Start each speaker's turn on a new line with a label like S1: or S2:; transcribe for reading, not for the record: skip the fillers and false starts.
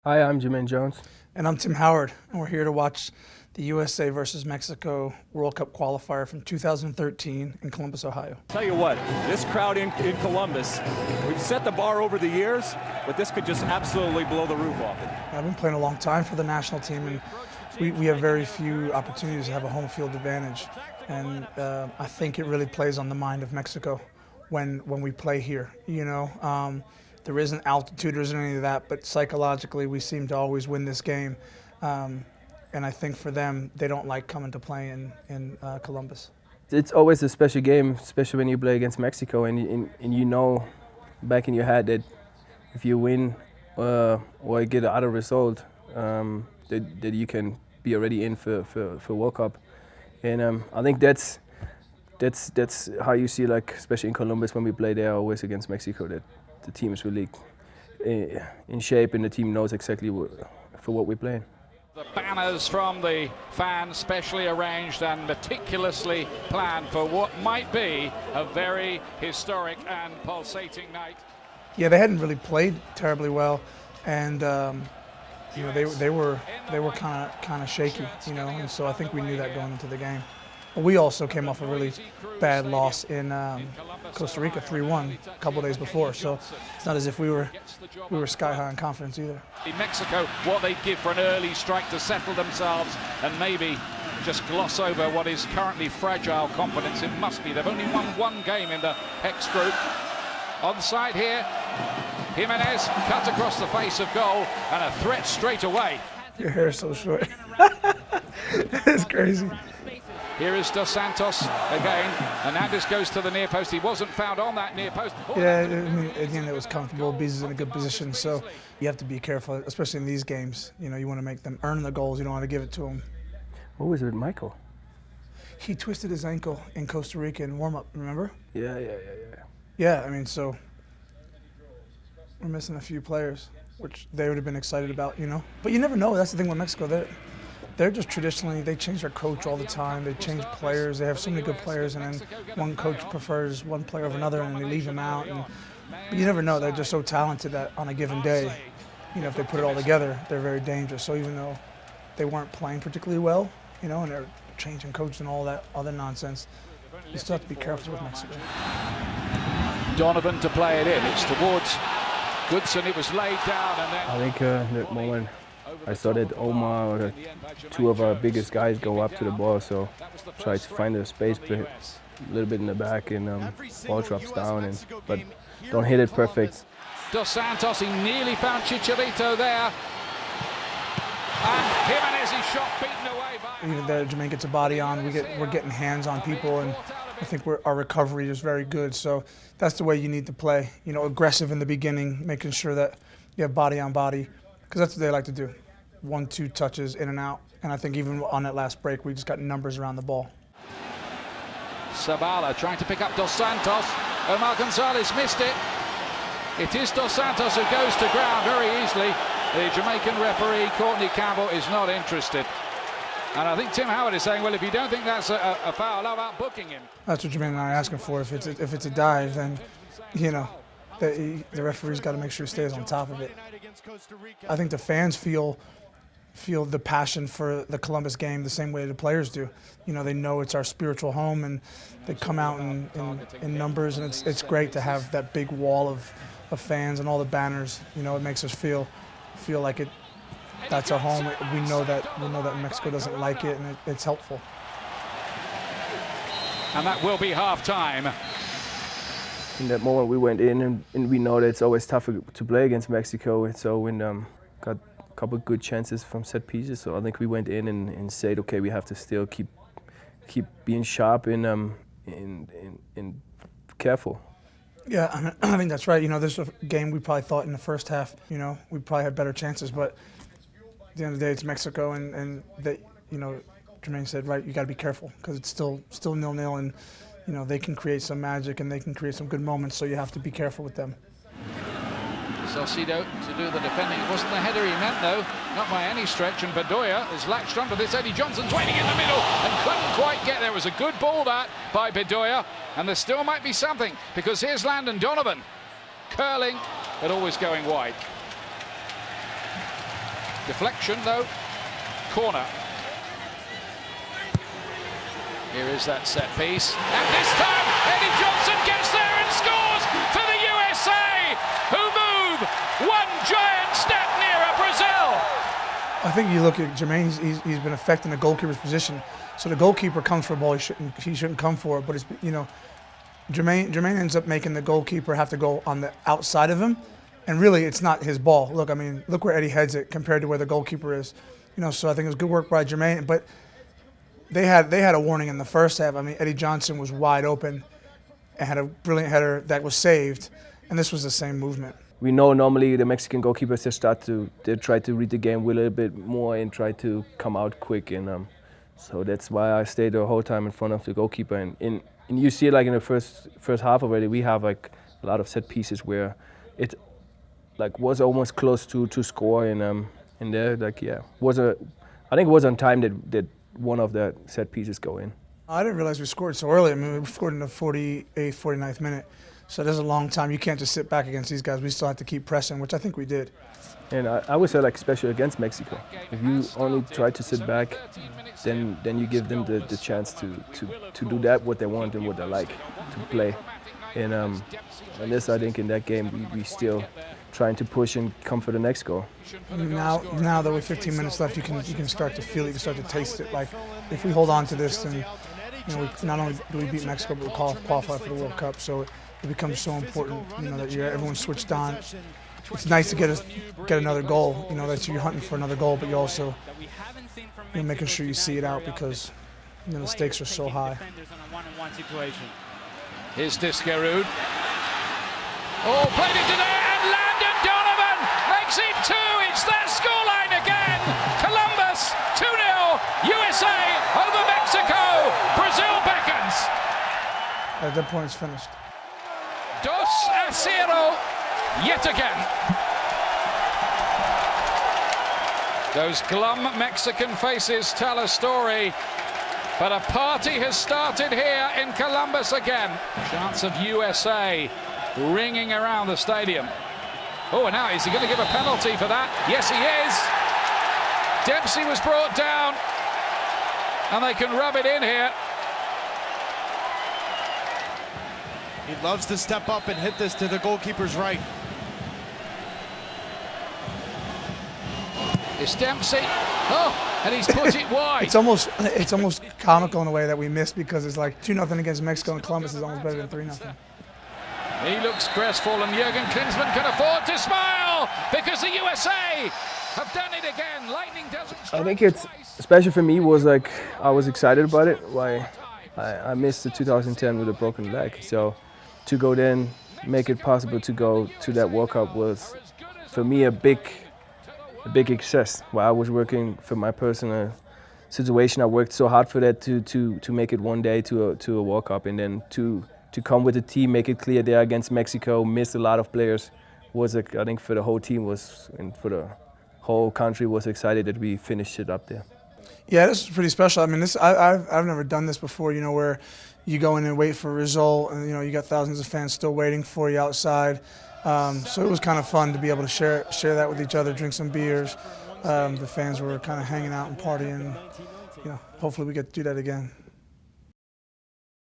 S1: Hi, I'm Jermaine Jones.
S2: And I'm Tim Howard, and we're here to watch the USA versus Mexico World Cup qualifier from 2013 in Columbus, Ohio.
S3: Tell you what, this crowd in Columbus, we've set the bar over the years, but this could just absolutely blow the roof off it.
S2: I've been playing a long time for the national team, and we have very few opportunities to have a home field advantage. And I think it really plays on the mind of Mexico when we play here. There isn't altitude, there isn't any of that, but psychologically we seem to always win this game. And I think for them, they don't like coming to play in Columbus.
S1: It's always a special game, especially when you play against Mexico, and you know back in your head that if you win or get another result, that you can be already in for World Cup. And I think that's how you see, like, especially in Columbus when we play there always against Mexico, that the team is really in shape and the team knows exactly for what we're playing.
S4: The banners from the fans, specially arranged and meticulously planned for what might be a very historic and pulsating night.
S2: Yeah, they hadn't really played terribly well, and they were kind of shaky, and so I think we knew that going into the game. We also came off a really bad loss in Costa Rica, 3-1, a couple days before. So it's not as if we were sky high in confidence either.
S4: In Mexico, what they'd give for an early strike to settle themselves and maybe just gloss over what is currently fragile confidence. It must be. They've only won one game in the Hex group. Onside here, Jimenez cut across the face of goal and a threat straight away.
S2: Your hair is so short. It's crazy.
S4: Here is Dos Santos again. Hernandez goes to the near post. He wasn't found on that near post.
S2: Yeah, I mean, at the end it was comfortable. Bees is in a good position, so you have to be careful, especially in these games. You want to make them earn the goals. You don't want to give it to them.
S1: What was it with Michael?
S2: He twisted his ankle in Costa Rica in warm-up, remember?
S1: Yeah.
S2: Yeah, I mean, so we're missing a few players, which they would have been excited about, But you never know. That's the thing with Mexico. They're just traditionally, they change their coach all the time. They change players. They have so many good players, and then one coach prefers one player over another, and they leave him out. But you never know. They're just so talented that on a given day, if they put it all together, they're very dangerous. So even though they weren't playing particularly well, and they're changing coaches and all that other nonsense, you still have to be careful with Mexico.
S4: Donovan to play it in. It's towards Goodson. It was laid down, and then
S1: I think that moment I saw that Omar, two of our biggest guys, go up to the ball, so try to find a space a little bit in the back, and ball drops down, but don't hit it perfect.
S4: Dos Santos, he nearly found Chicharito there, and Jimenez's shot beaten away by.
S2: Even there, Jermaine gets a body on. We're getting hands on people, and I think our recovery is very good. So that's the way you need to play. Aggressive in the beginning, making sure that you have body on body, because that's what they like to do. 1-2 touches in and out, and I think even on that last break, we just got numbers around the ball.
S4: Sabala trying to pick up Dos Santos. Omar Gonzalez missed it. It is Dos Santos who goes to ground very easily. The Jamaican referee, Courtney Campbell, is not interested. And I think Tim Howard is saying, well, if you don't think that's a foul, how about booking him?
S2: That's what Jermaine and I are asking for. If it's a dive, then, the referee's got to make sure he stays on top of it. I think the fans feel the passion for the Columbus game the same way the players do. They know it's our spiritual home, and they come out in numbers, and it's great to have that big wall of fans and all the banners. It makes us feel like that's our home. We know that Mexico doesn't like it, and it's helpful.
S4: And that will be half-time.
S1: In that moment we went in, and we know that it's always tougher to play against Mexico, so we got a couple of good chances from set pieces. So I think we went in and said, okay, we have to still keep being sharp and careful.
S2: Yeah, I think that's right. This is a game we probably thought in the first half, we probably had better chances, but at the end of the day, it's Mexico, and they, Jermaine said, right, you got to be careful because it's still 0-0, and they can create some magic and they can create some good moments, so you have to be careful with them.
S4: Salcido to do the defending. It wasn't the header he meant, though, not by any stretch, and Bedoya has latched onto this. Eddie Johnson's waiting in the middle and couldn't quite get there. It was a good ball, that, by Bedoya, and there still might be something, because here's Landon Donovan curling, but always going wide. Deflection, though. Corner. Here is that set piece. And this time, Eddie Johnson gets there and scores for the USA, who move one giant step nearer Brazil.
S2: I think you look at Jermaine, he's been affecting the goalkeeper's position. So the goalkeeper comes for a ball he shouldn't come for it, but it's, you know, Jermaine ends up making the goalkeeper have to go on the outside of him, and really it's not his ball. Look, I mean, look where Eddie heads it compared to where the goalkeeper is. You know, so I think it was good work by Jermaine, but they had a warning in the first half. I mean, Eddie Johnson was wide open and had a brilliant header that was saved, and this was the same movement.
S1: We know normally the Mexican goalkeepers they try to read the game a little bit more and try to come out quick, and so that's why I stayed the whole time in front of the goalkeeper. And you see it like in the first half already. We have like a lot of set pieces where it like was almost close to score, and there like I think it was on time that one of the set pieces go in.
S2: I didn't realize we scored so early. I mean, we scored in the 48th, 49th minute. So there's a long time. You can't just sit back against these guys. We still have to keep pressing, which I think we did.
S1: And I would say, like, especially against Mexico, if you only try to sit back, then you give them the chance to do that what they want and what they like to play. And this, I think, in that game, we still trying to push and come for the next goal.
S2: Now that with 15 minutes left, you can start to feel it, you can start to taste it. Like, if we hold on to this, then not only do we beat Mexico, but we qualify for the World Cup. So it becomes so important, that everyone's switched on. It's nice to get another goal, that you're hunting for another goal, but you also making sure you see it out because the stakes are so high.
S4: Here's Diskerud. Oh, played into there, and Landon Donovan makes it 2. It's their scoreline again. Columbus 2-0. USA over Mexico. Brazil beckons.
S2: At that point, it's finished.
S4: 2-0 yet again. Those glum Mexican faces tell a story, but a party has started here in Columbus again. Chants of USA ringing around the stadium. Oh, and now is he going to give a penalty for that? Yes, he is. Dempsey was brought down, and they can rub it in here.
S5: He loves to step up and hit this to the goalkeeper's right.
S4: It's Dempsey. Oh, and he's put it wide.
S2: It's almost comical in a way that we missed because it's like 2-0 against Mexico, and Columbus is almost better than 3-0.
S4: He looks crestfallen. Jurgen Klinsmann can afford to smile because the USA have done it again. Lightning doesn't strike.
S1: I think it's, especially for me, was like I was excited about it. Why I missed the 2010 with a broken leg, so to go then make it possible to go to that World Cup was for me a big success. While I was working for my personal situation, I worked so hard for that to make it one day to a World Cup, and then to come with the team, make it clear there against Mexico, miss a lot of players, was I think for the whole team and for the whole country was excited that we finished it up there.
S2: Yeah, this is pretty special. I mean, I've never done this before. Where you go in and wait for a result, and you got thousands of fans still waiting for you outside. So it was kind of fun to be able to share that with each other, drink some beers. The fans were kind of hanging out and partying. Hopefully we get to do that again.